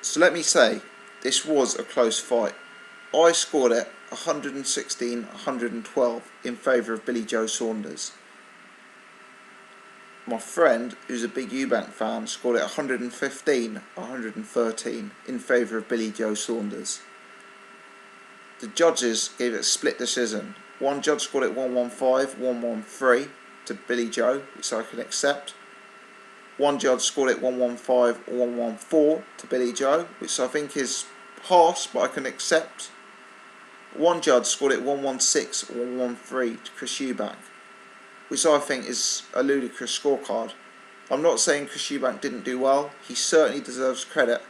So let me say, this was a close fight. I scored it 116-112 in favour of Billy Joe Saunders. My friend, who's a big Eubank fan, scored it 115-113 in favour of Billy Joe Saunders. The judges gave it a split decision. One judge scored it 115-113 to Billy Joe, which I can accept. One judge scored it 115-114 to Billy Joe, which I think is harsh, but I can accept. One judge scored it 116-113 to Chris Eubank, which I think is a ludicrous scorecard. I'm not saying Chris Eubank didn't do well. He certainly deserves credit,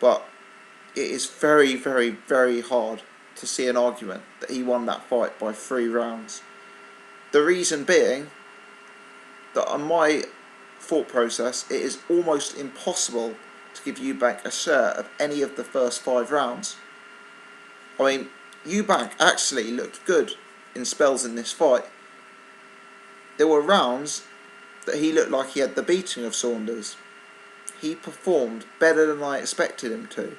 but it is very, very, very hard to see an argument that he won that fight by 3 rounds. The reason being that on my thought process, it is almost impossible to give Eubank a share of any of the first 5 rounds. I mean, Eubank actually looked good in spells in this fight. There were rounds that he looked like he had the beating of Saunders. He performed better than I expected him to.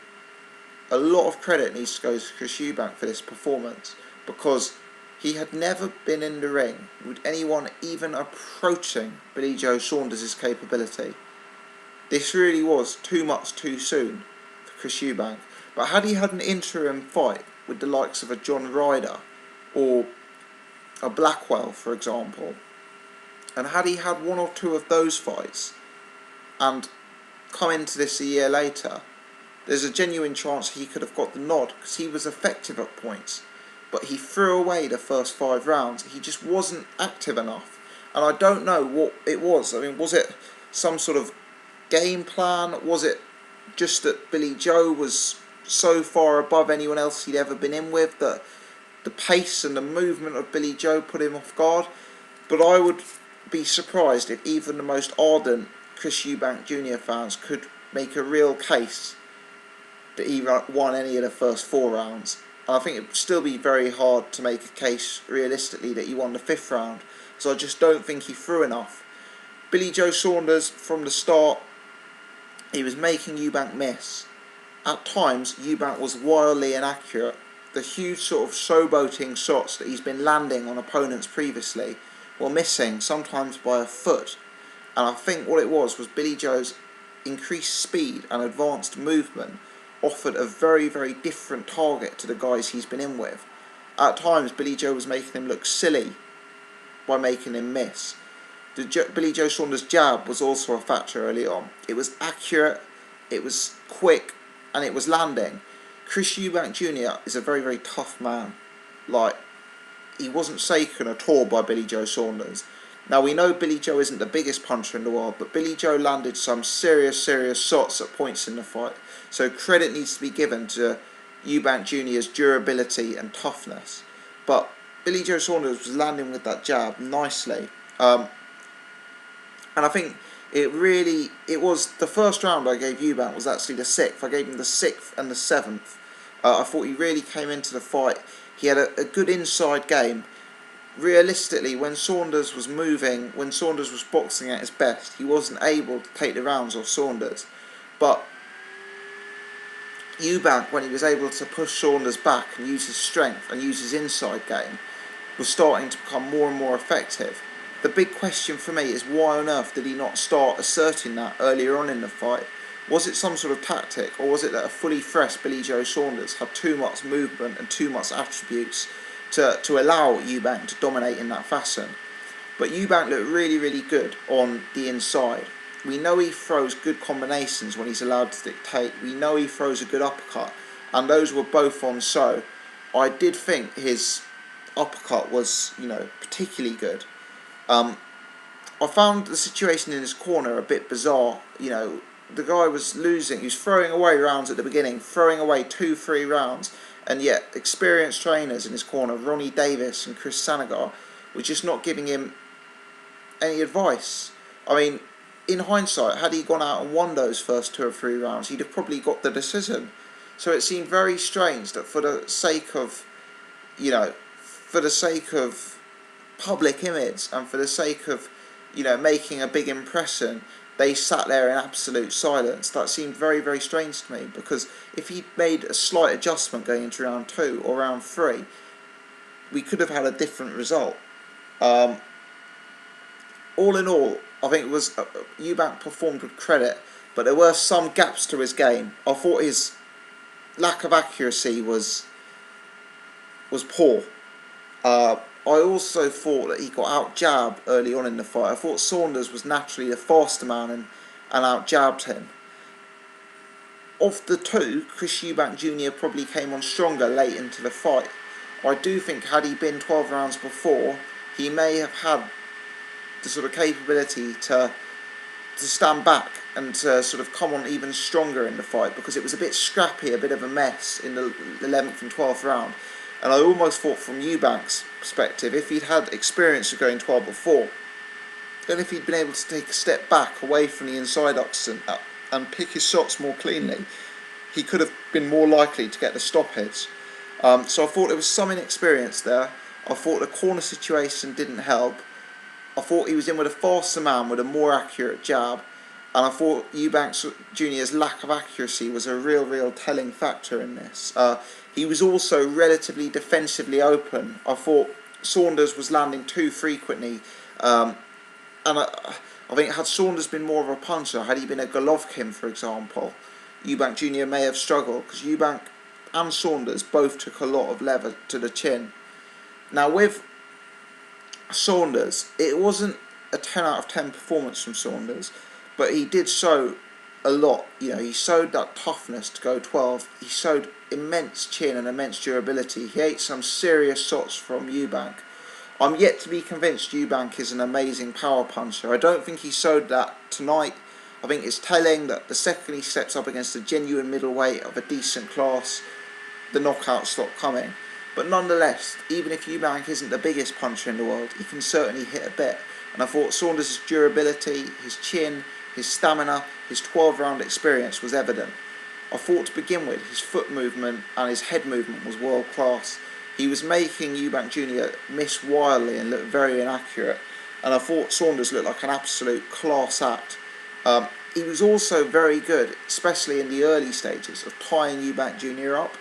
A lot of credit needs to go to Chris Eubank for this performance, because he had never been in the ring with anyone even approaching Billy Joe Saunders' capability. This really was too much too soon for Chris Eubank. But had he had an interim fight with the likes of a John Ryder or a Blackwell, for example, and had he had 1 or 2 of those fights and come into this a year later, there's a genuine chance he could have got the nod, because he was effective at points. But he threw away the first 5 rounds. He just wasn't active enough. And I don't know what it was. I mean, was it some sort of game plan? Was it just that Billy Joe was so far above anyone else he'd ever been in with that the pace and the movement of Billy Joe put him off guard? But I would be surprised if even the most ardent Chris Eubank Jr. fans could make a real case that he won any of the first 4 rounds. And I think it would still be very hard to make a case realistically that he won the 5th round, so I just don't think he threw enough. Billy Joe Saunders, from the start, he was making Eubank miss. At times, Eubank was wildly inaccurate. The huge sort of showboating shots that he's been landing on opponents previously were missing, sometimes by a foot. And I think what it was Billy Joe's increased speed and advanced movement offered a very, very different target to the guys he's been in with. At times, Billy Joe was making him look silly by making him miss. Billy Joe Saunders' jab was also a factor early on. It was accurate, it was quick, and it was landing. Chris Eubank Jr. is a very, very tough man. He wasn't shaken at all by Billy Joe Saunders. Now, we know Billy Joe isn't the biggest puncher in the world, but Billy Joe landed some serious shots at points in the fight. So credit needs to be given to Eubank Jr.'s durability and toughness. But Billy Joe Saunders was landing with that jab nicely. And I think it was the first round I gave Eubank was actually the 6th. I gave him the 6th and the 7th. I thought he really came into the fight. He had a good inside game. Realistically, when Saunders was moving, when Saunders was boxing at his best, he wasn't able to take the rounds off Saunders. But Eubank, when he was able to push Saunders back and use his strength and use his inside game, was starting to become more and more effective. The big question for me is, why on earth did he not start asserting that earlier on in the fight? Was it some sort of tactic, or was it that a fully fresh Billy Joe Saunders had too much movement and too much attributes to allow Eubank to dominate in that fashion? But Eubank looked really, really good on the inside. We know he throws good combinations when he's allowed to dictate. We know he throws a good uppercut, and those were both on show. I did think his uppercut was, particularly good. I found the situation in his corner a bit bizarre. The guy was losing. He was throwing away rounds at the beginning, throwing away 2-3 rounds, and yet experienced trainers in his corner, Ronnie Davis and Chris Sanagar, were just not giving him any advice. I mean, in hindsight, had he gone out and won those first 2 or 3 rounds, he'd have probably got the decision. So it seemed very strange that for the sake of public image and for the sake of, making a big impression, they sat there in absolute silence. That seemed very, very strange to me, because if he'd made a slight adjustment going into round 2 or round 3, we could have had a different result. All in all, I think it was Eubank performed with credit, but there were some gaps to his game. I thought his lack of accuracy was poor. I also thought that he got out-jabbed early on in the fight. I thought Saunders was naturally the faster man and out-jabbed him. Of the two, Chris Eubank Jr. probably came on stronger late into the fight. I do think had he been 12 rounds before, he may have had the sort of capability to stand back and to sort of come on even stronger in the fight, because it was a bit scrappy, a bit of a mess in the 11th and 12th round. And I almost thought from Eubank's perspective, if he'd had experience of going 12 before, then if he'd been able to take a step back away from the inside ups and pick his shots more cleanly, he could have been more likely to get the stoppage. So I thought there was some inexperience there. I thought the corner situation didn't help. I thought he was in with a faster man with a more accurate jab. And I thought Eubank Jr.'s lack of accuracy was a real telling factor in this. He was also relatively defensively open. I thought Saunders was landing too frequently. And I think had Saunders been more of a puncher, had he been a Golovkin, for example, Eubank Jr. may have struggled, because Eubank and Saunders both took a lot of lever to the chin. Now with Saunders, it wasn't a 10 out of 10 performance from Saunders, but he did show a lot. He showed that toughness to go 12. He showed immense chin and immense durability. He ate some serious shots from Eubank. I'm yet to be convinced Eubank is an amazing power puncher. I don't think he showed that tonight. I think it's telling that the second he steps up against a genuine middleweight of a decent class, the knockouts stop coming. But nonetheless, even if Eubank isn't the biggest puncher in the world, he can certainly hit a bit. And I thought Saunders' durability, his chin, his stamina, his 12-round experience was evident. I thought to begin with, his foot movement and his head movement was world class. He was making Eubank Jr. miss wildly and look very inaccurate. And I thought Saunders looked like an absolute class act. He was also very good, especially in the early stages, of tying Eubank Jr. up.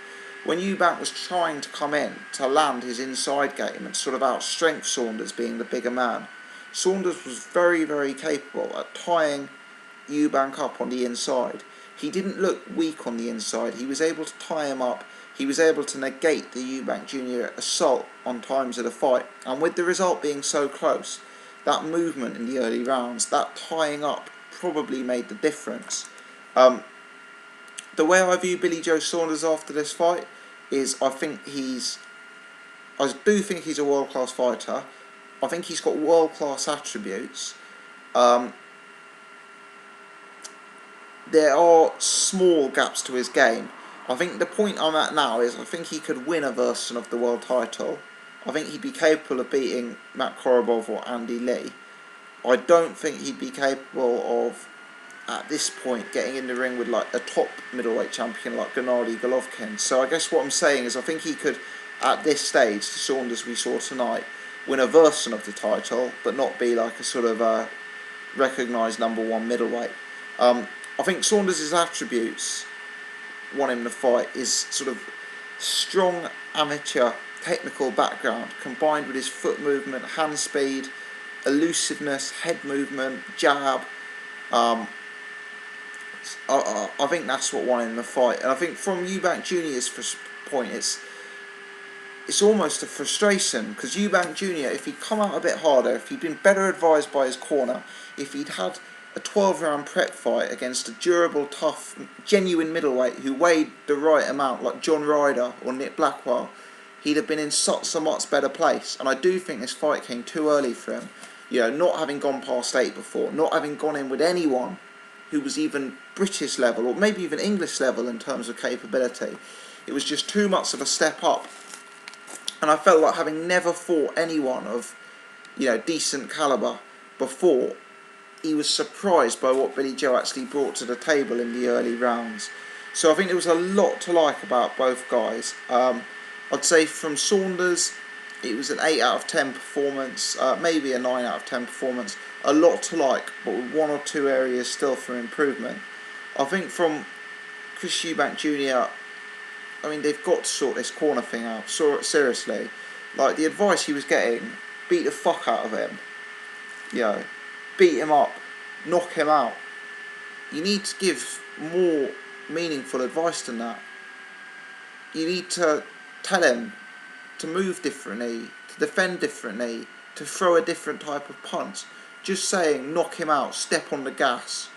When Eubank was trying to come in to land his inside game and sort of outstrength Saunders being the bigger man, Saunders was very capable at tying Eubank up on the inside. He didn't look weak on the inside. He was able to tie him up. He was able to negate the Eubank Jr. assault on times of the fight. And with the result being so close, that movement in the early rounds, that tying up, probably made the difference. The way I view Billy Joe Saunders after this fight is I do think he's a world-class fighter. I think he's got world-class attributes. There are small gaps to his game. I think the point I'm at now is I think he could win a version of the world title. I think he'd be capable of beating Matt Korobov or Andy Lee. I don't think he'd be capable of, at this point, getting in the ring with like a top middleweight champion like Gennady Golovkin. So I guess what I'm saying is I think he could, at this stage, the Saunders we saw tonight, win a version of the title, but not be like a sort of recognised #1 middleweight. I think Saunders' attributes won him the fight. His sort of strong amateur technical background combined with his foot movement, hand speed, elusiveness, head movement, jab. I think that's what won him the fight. And I think from Eubank Jr.'s point, it's almost a frustration, because Eubank Jr., if he'd come out a bit harder, if he'd been better advised by his corner, if he'd had a 12-round prep fight against a durable, tough, genuine middleweight who weighed the right amount, like John Ryder or Nick Blackwell, he'd have been in such a much better place. And I do think this fight came too early for him. Not having gone past 8 before, not having gone in with anyone who was even British level or maybe even English level in terms of capability. It was just too much of a step up. And I felt like, having never fought anyone of, decent calibre before, he was surprised by what Billy Joe actually brought to the table in the early rounds. So I think there was a lot to like about both guys. I'd say from Saunders, It was an 8 out of 10 performance, maybe a 9 out of 10 performance. A lot to like, but with one or two areas still for improvement. I think from Chris Eubank Jr., I mean, they've got to sort this corner thing out. Seriously. Like, the advice he was getting, beat the fuck out of him. You know, beat him up, knock him out. You need to give more meaningful advice than that. You need to tell him to move differently, to defend differently, to throw a different type of punch. Just saying knock him out, step on the gas,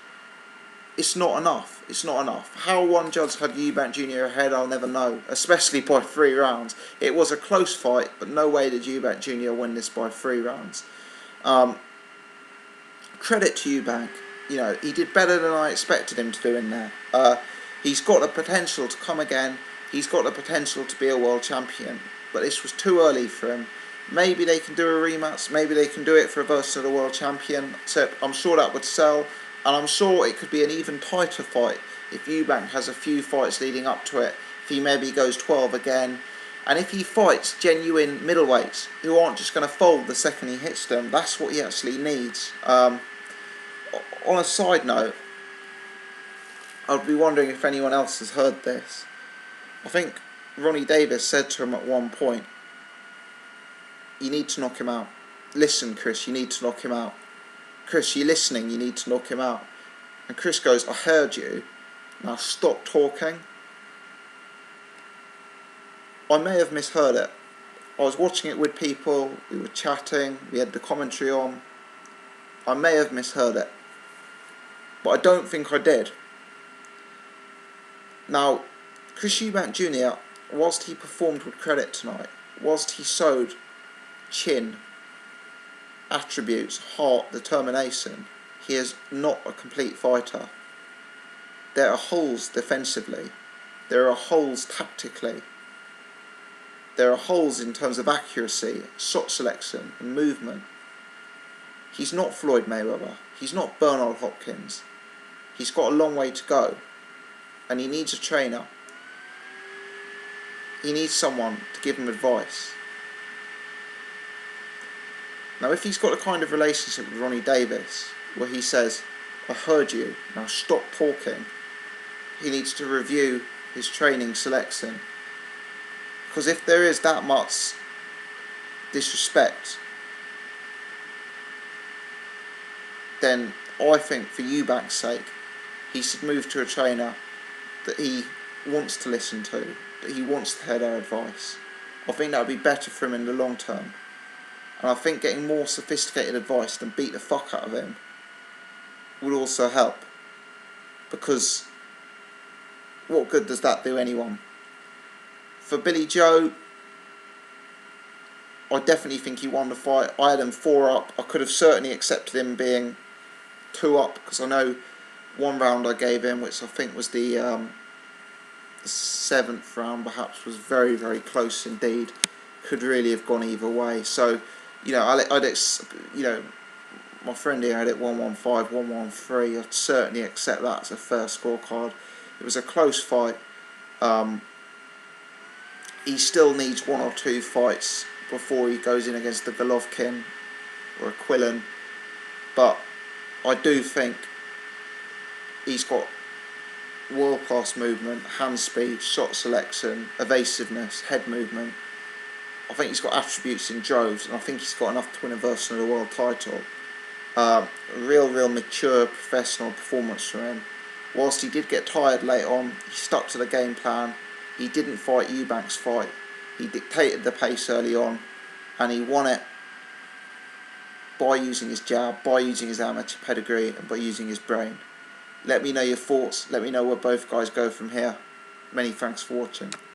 it's not enough. It's not enough. How one judge had Eubank Jr. ahead, I'll never know, especially by 3 rounds. It was a close fight, but no way did Eubank Jr. win this by 3 rounds. Credit to Eubank. You know, he did better than I expected him to do in there. He's got the potential to come again. He's got the potential to be a world champion. But this was too early for him. Maybe they can do a rematch. Maybe they can do it for a versus the world champion. So I'm sure that would sell. And I'm sure it could be an even tighter fight if Eubank has a few fights leading up to it. If he maybe goes 12 again. And if he fights genuine middleweights who aren't just going to fold the second he hits them. That's what he actually needs. On a side note, I'd be wondering if anyone else has heard this. I think Ronnie Davis said to him at one point, you need to knock him out. Listen, Chris, you need to knock him out. Chris, you're listening, you need to knock him out. And Chris goes, I heard you, now stop talking. I may have misheard it. I was watching it with people, we were chatting, we had the commentary on. I may have misheard it, but I don't think I did. Now, Chris Eubank Jr., whilst he performed with credit tonight, whilst he showed chin, attributes, heart, determination, he is not a complete fighter. There are holes defensively. There are holes tactically. There are holes in terms of accuracy, shot selection and movement. He's not Floyd Mayweather. He's not Bernard Hopkins. He's got a long way to go. And he needs a trainer. He needs someone to give him advice. Now, if he's got a kind of relationship with Ronnie Davis, where he says, I heard you, now stop talking, he needs to review his training selection. Because if there is that much disrespect, then I think for Eubank's sake, he should move to a trainer that he wants to listen to, that he wants to hear their advice. I think that would be better for him in the long term. And I think getting more sophisticated advice than beat the fuck out of him would also help. Because what good does that do anyone? For Billy Joe, I definitely think he won the fight. I had him 4 up. I could have certainly accepted him being 2 up, because I know one round I gave him, which I think was the 7th round, perhaps, was very, very close indeed. Could really have gone either way. So, you know, my friend here had it 1-1-5, 1-1-3. I'd certainly accept that as a fair scorecard. It was a close fight. He still needs 1 or 2 fights before he goes in against the Golovkin or a Quillen. But I do think he's got world-class movement, hand speed, shot selection, evasiveness, head movement. I think he's got attributes in droves, and I think he's got enough to win a version of the world title. Real mature professional performance from him. Whilst he did get tired late on, he stuck to the game plan. He didn't fight Eubank's fight. He dictated the pace early on, and he won it by using his jab, by using his amateur pedigree, and by using his brain. Let me know your thoughts. Let me know where both guys go from here. Many thanks for watching.